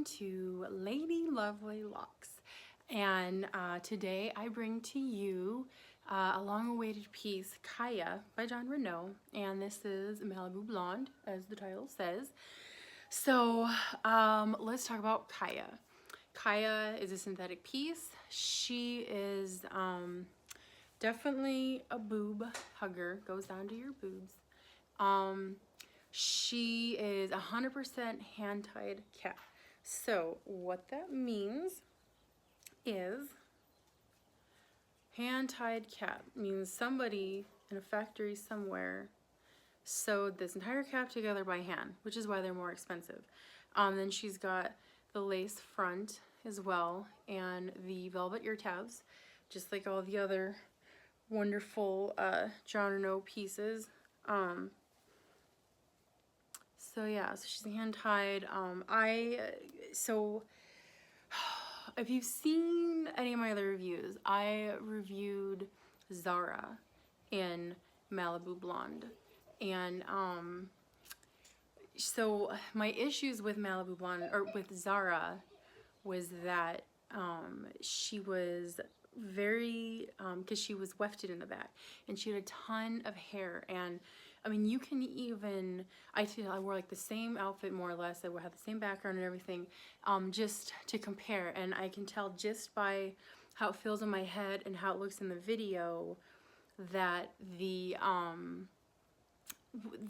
to Lady Lovely Locks, and today I bring to you a long-awaited piece, Kaia by Renau, and this is Malibu Blonde, as the title says. So let's talk about Kaia. Kaia is a synthetic piece. She is definitely a boob hugger, goes down to your boobs. She is 100% hand-tied cap. So what that means is hand-tied cap means somebody in a factory somewhere sewed this entire cap together by hand, which is why they're more expensive. Then she's got the lace front as well and the velvet ear tabs, just like all the other wonderful Renau pieces. So yeah, so she's hand-tied. So if you've seen any of my other reviews, I reviewed Zara in Malibu Blonde. And so my issues with Malibu Blonde, or with Zara, was that she was very, because she was wefted in the back, and she had a ton of hair. And I mean, you can even, I wore like the same outfit more or less, I had the same background and everything, just to compare, and I can tell just by how it feels in my head and how it looks in the video that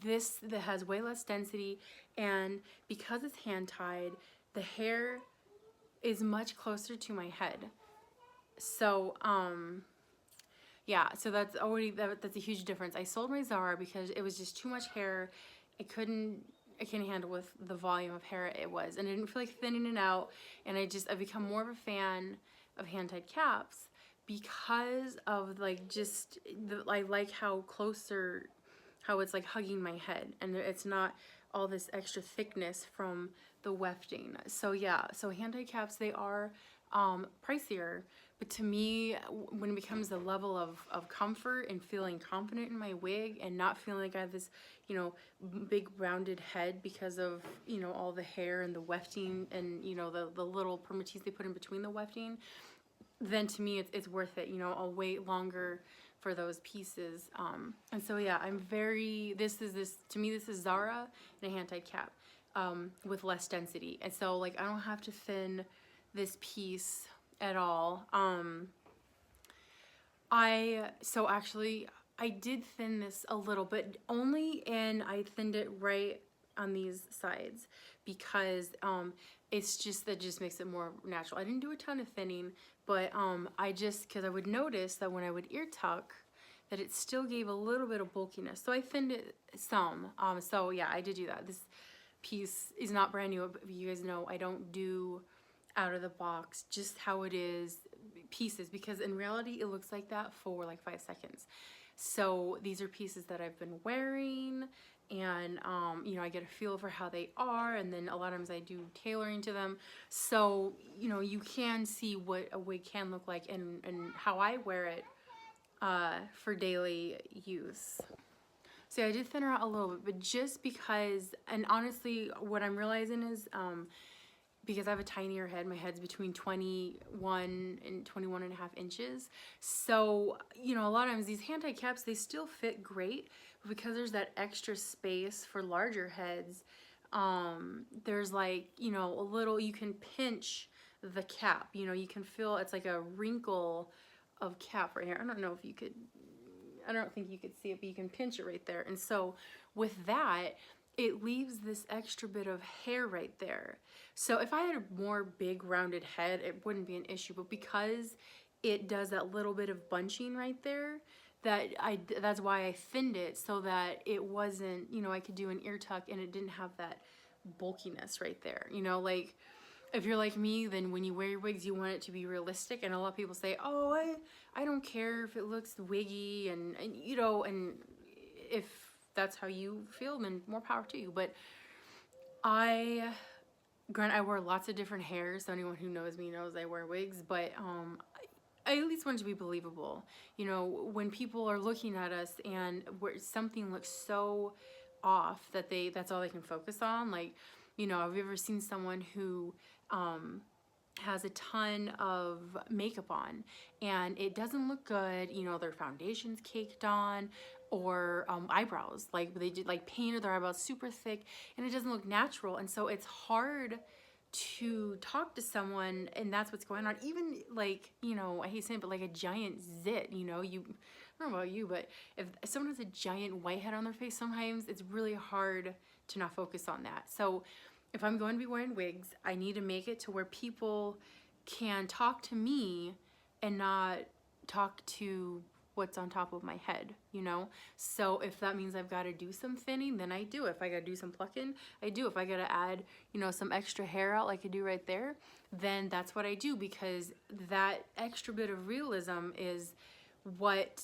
this that has way less density, and because it's hand tied, the hair is much closer to my head. So yeah, so that's a huge difference. I sold my Zara because it was just too much hair. I couldn't handle with the volume of hair it was, and I didn't feel like thinning it out. And I've become more of a fan of hand-tied caps because of like I like how it's like hugging my head, and it's not all this extra thickness from the wefting. So yeah, so hand-tied caps, they are pricier, but to me, when it becomes the level of comfort and feeling confident in my wig and not feeling like I have this, you know, big rounded head because of, you know, all the hair and the wefting and, you know, the little permatease they put in between the wefting, then to me it's worth it. You know, I'll wait longer for those pieces. And so yeah, to me this is Zara and a hand-tied cap with less density, and so like I don't have to thin this piece at all. I did thin this a little bit, I thinned it right on these sides because that just makes it more natural. I didn't do a ton of thinning, but because I would notice that when I would ear tuck, that it still gave a little bit of bulkiness, so I thinned it some. So yeah, I did do that. This piece is not brand new, but you guys know I don't do out of the box just how it is pieces, because in reality it looks like that for like 5 seconds. So these are pieces that I've been wearing, and you know, I get a feel for how they are, and then a lot of times I do tailoring to them, so you know, you can see what a wig can look like and how I wear it for daily use. So yeah, I did thin her out a little bit, but just because, and honestly what I'm realizing is because I have a tinier head, my head's between 21 and 21 and a half inches. So, you know, a lot of times these hand-tied caps, they still fit great, but because there's that extra space for larger heads, there's like, you know, you can pinch the cap, you know, you can feel it's like a wrinkle of cap right here. I don't know if you could, I don't think you could see it, but you can pinch it right there. And so with that, it leaves this extra bit of hair right there. So if I had a more big rounded head, it wouldn't be an issue, but because it does that little bit of bunching right there, that's why I thinned it, so that it wasn't, you know, I could do an ear tuck and it didn't have that bulkiness right there. You know, like if you're like me, then when you wear your wigs, you want it to be realistic, and a lot of people say, oh, I don't care if it looks wiggy, and you know, and if that's how you feel, then more power to you. But I wear lots of different hairs, so anyone who knows me knows I wear wigs, but I at least want it to be believable. You know, when people are looking at us and where something looks so off that that's all they can focus on. Like, you know, have you ever seen someone who has a ton of makeup on and it doesn't look good, you know, their foundation's caked on, or eyebrows, like they did like painted their eyebrows super thick and it doesn't look natural. And so it's hard to talk to someone and that's what's going on. Even like, you know, I hate saying it, but like a giant zit, you know, I don't know about you, but if someone has a giant whitehead on their face, sometimes it's really hard to not focus on that. So if I'm going to be wearing wigs, I need to make it to where people can talk to me and not talk to what's on top of my head, you know? So if that means I've got to do some thinning, then I do. If I got to do some plucking, I do. If I got to add, you know, some extra hair out like I do right there, then that's what I do, because that extra bit of realism is what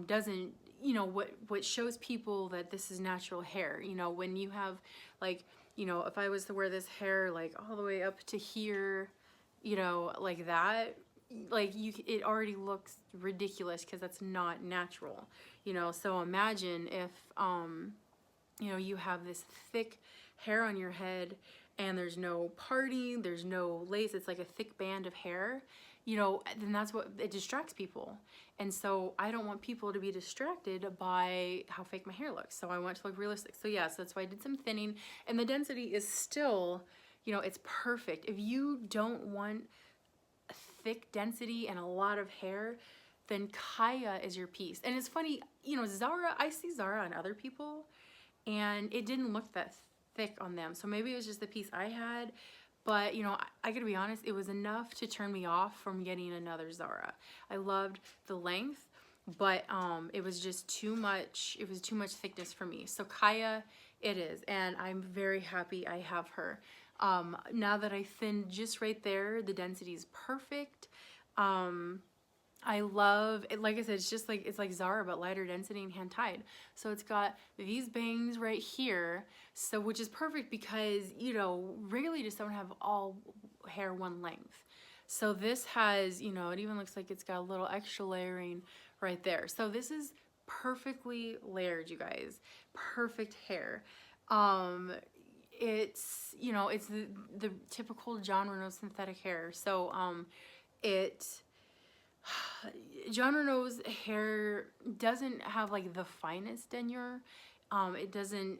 doesn't, you know, what shows people that this is natural hair. You know, when you have like, you know, if I was to wear this hair like all the way up to here, you know, like that, like it already looks ridiculous because that's not natural, you know. So imagine if you know, you have this thick hair on your head and there's no parting, there's no lace, it's like a thick band of hair, you know, then that's what it distracts people. And so I don't want people to be distracted by how fake my hair looks. So I want it to look realistic. So yeah, so that's why I did some thinning, and the density is still, you know, it's perfect. If you don't want thick density and a lot of hair, then Kaia is your piece. And it's funny, you know, Zara, I see Zara on other people and it didn't look that thick on them. So maybe it was just the piece I had, but you know, I gotta be honest, it was enough to turn me off from getting another Zara. I loved the length, but it was just too much, it was too much thickness for me. So Kaia it is, and I'm very happy I have her. Now that I thinned just right there, the density is perfect. I love it. Like I said, it's just like, it's like Zara, but lighter density and hand tied. So it's got these bangs right here. So, which is perfect because, you know, rarely does someone have all hair one length. So this has, you know, it even looks like it's got a little extra layering right there. So this is perfectly layered, you guys. Perfect hair. It's, you know, it's the typical John Renau synthetic hair. So John Renau's hair doesn't have like the finest denier. It doesn't,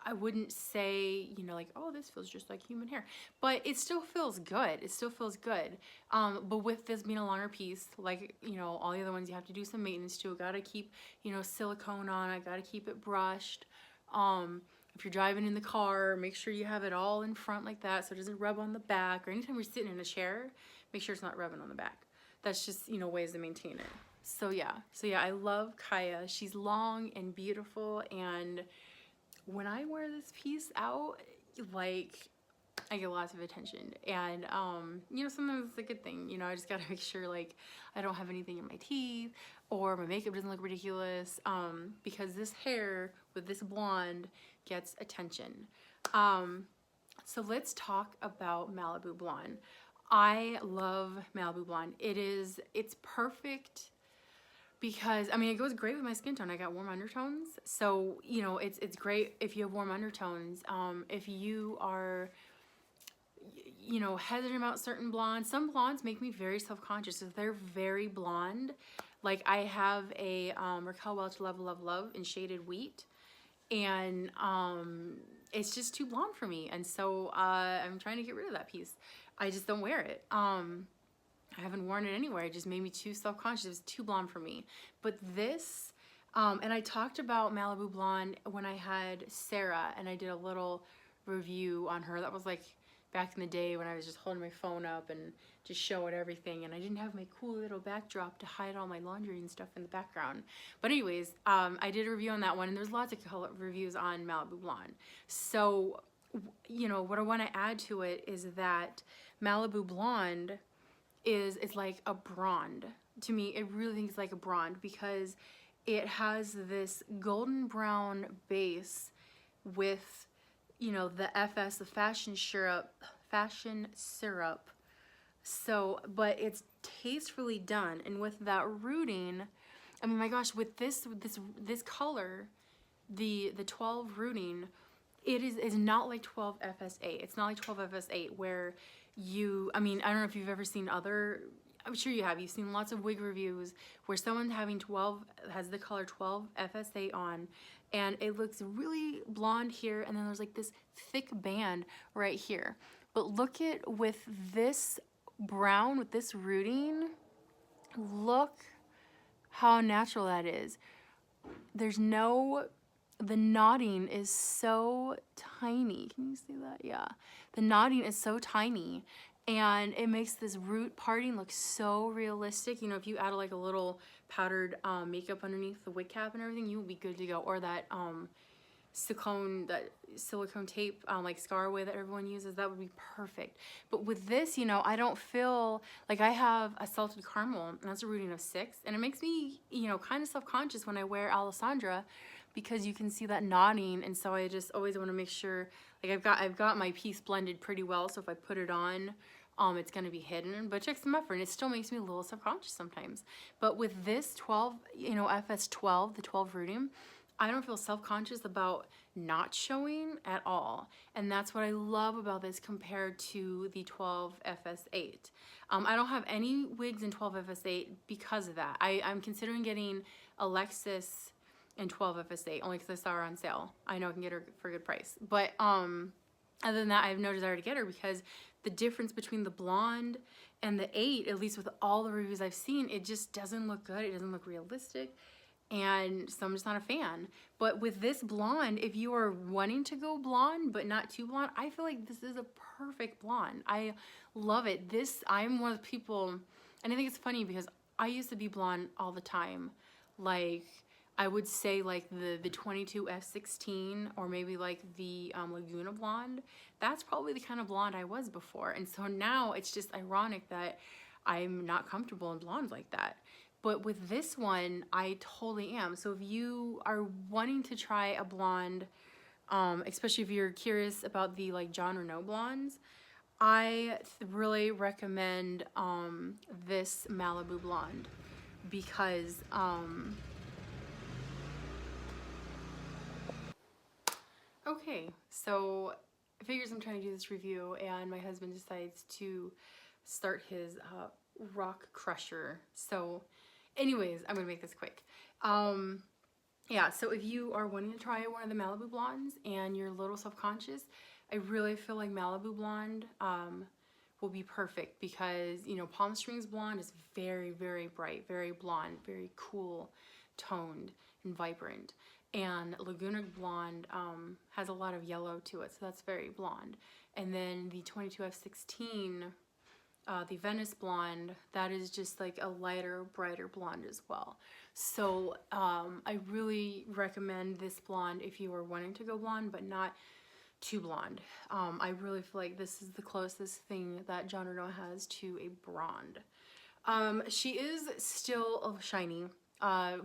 I wouldn't say, you know, like, oh, this feels just like human hair, but it still feels good. It still feels good. But with this being a longer piece, like, you know, all the other ones, you have to do some maintenance to. Gotta keep, you know, silicone on. I gotta keep it brushed. If you're driving in the car, make sure you have it all in front like that so it doesn't rub on the back, or anytime you're sitting in a chair, make sure it's not rubbing on the back. That's just, you know, ways to maintain it. So yeah, I love Kaia. She's long and beautiful, and when I wear this piece out, like, I get lots of attention. And you know, sometimes it's a good thing, you know. I just gotta make sure like I don't have anything in my teeth or my makeup doesn't look ridiculous, because this hair with this blonde gets attention. So let's talk about Malibu Blonde. I love Malibu Blonde. It's perfect because, I mean, it goes great with my skin tone. I got warm undertones. So, you know, it's great if you have warm undertones. If you are, you know, hesitant about certain blondes, some blondes make me very self-conscious. If they're very blonde, like I have a Raquel Welch Love Love Love in shaded wheat, and it's just too blonde for me, and so I'm trying to get rid of that piece. I just don't wear it. I haven't worn it anywhere. It just made me too self-conscious. It was too blonde for me. But this, and I talked about Malibu Blonde when I had Sarah, and I did a little review on her. That was like back in the day when I was just holding my phone up and just showing everything, and I didn't have my cool little backdrop to hide all my laundry and stuff in the background. But anyways, I did a review on that one, and there's lots of reviews on Malibu Blonde. So, you know, what I want to add to it is that Malibu Blonde is like a blonde. To me, it really thinks like a blonde because it has this golden brown base with, you know, the FS, the fashion syrup. So, but it's tastefully done, and with that rooting, I mean, my gosh, with this color, the 12 rooting, it is not like 12 FS8. It's not like 12 FS8 where you, I mean, I don't know if you've ever seen other, I'm sure you have. You've seen lots of wig reviews where someone having 12, has the color 12 FS8 on, and it looks really blonde here, and then there's like this thick band right here. But look at with this brown, with this rooting, look how natural that is. There's no, the knotting is so tiny. Can you see that? Yeah. The knotting is so tiny, and it makes this root parting look so realistic. You know, if you add like a little powdered makeup underneath the wig cap and everything, you will be good to go. Or that silicone tape, like Scarway that everyone uses, that would be perfect. But with this, you know, I don't feel like, I have a salted caramel, and that's a rooting of 6, and it makes me, you know, kind of self-conscious when I wear Alessandra, because you can see that knotting, and so I just always want to make sure, like I've got my piece blended pretty well, so if I put it on, it's going to be hidden, but it takes some effort, and it still makes me a little self-conscious sometimes. But with this 12, you know, FS12, the 12 rooting, I don't feel self-conscious about not showing at all. And that's what I love about this compared to the 12 FS8. I don't have any wigs in 12 FS8 because of that. I'm considering getting Alexis in 12 FS8 only because I saw her on sale. I know I can get her for a good price. But other than that, I have no desire to get her because the difference between the blonde and the 8, at least with all the reviews I've seen, it just doesn't look good. It doesn't look realistic. And so I'm just not a fan. But with this blonde, if you are wanting to go blonde but not too blonde, I feel like this is a perfect blonde. I love it. I'm one of the people, and I think it's funny because I used to be blonde all the time. Like, I would say like the 22 F16, or maybe like the Laguna blonde. That's probably the kind of blonde I was before. And so now it's just ironic that I'm not comfortable in blonde like that. But with this one, I totally am. So if you are wanting to try a blonde, especially if you're curious about the like John Renau blondes, I really recommend this Malibu blonde because okay, so I figures I'm trying to do this review, and my husband decides to start his rock crusher. So anyways, I'm gonna make this quick. Yeah, so if you are wanting to try one of the Malibu blondes and you're a little self-conscious, I really feel like Malibu blonde will be perfect because, you know, Palm Springs blonde is very, very bright, very blonde, very cool, toned, and vibrant. And Laguna blonde has a lot of yellow to it, so that's very blonde. And then the 22F16, the Venice blonde, that is just like a lighter, brighter blonde as well. So I really recommend this blonde if you are wanting to go blonde but not too blonde. I really feel like this is the closest thing that John Renau has to a blonde. She is still shiny.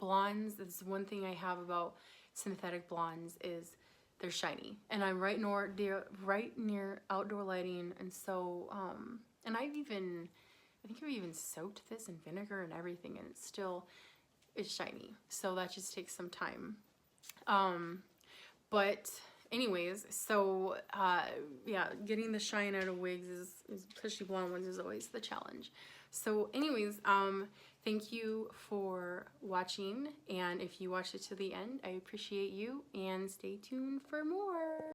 Blondes, this is one thing I have about synthetic blondes, is they're shiny. And I'm right near outdoor lighting, and so and I think I've even soaked this in vinegar and everything, and it still is shiny. So that just takes some time. But anyways, so yeah, getting the shine out of wigs is especially blonde ones, is always the challenge. So anyways, thank you for watching, and if you watched it to the end, I appreciate you, and stay tuned for more.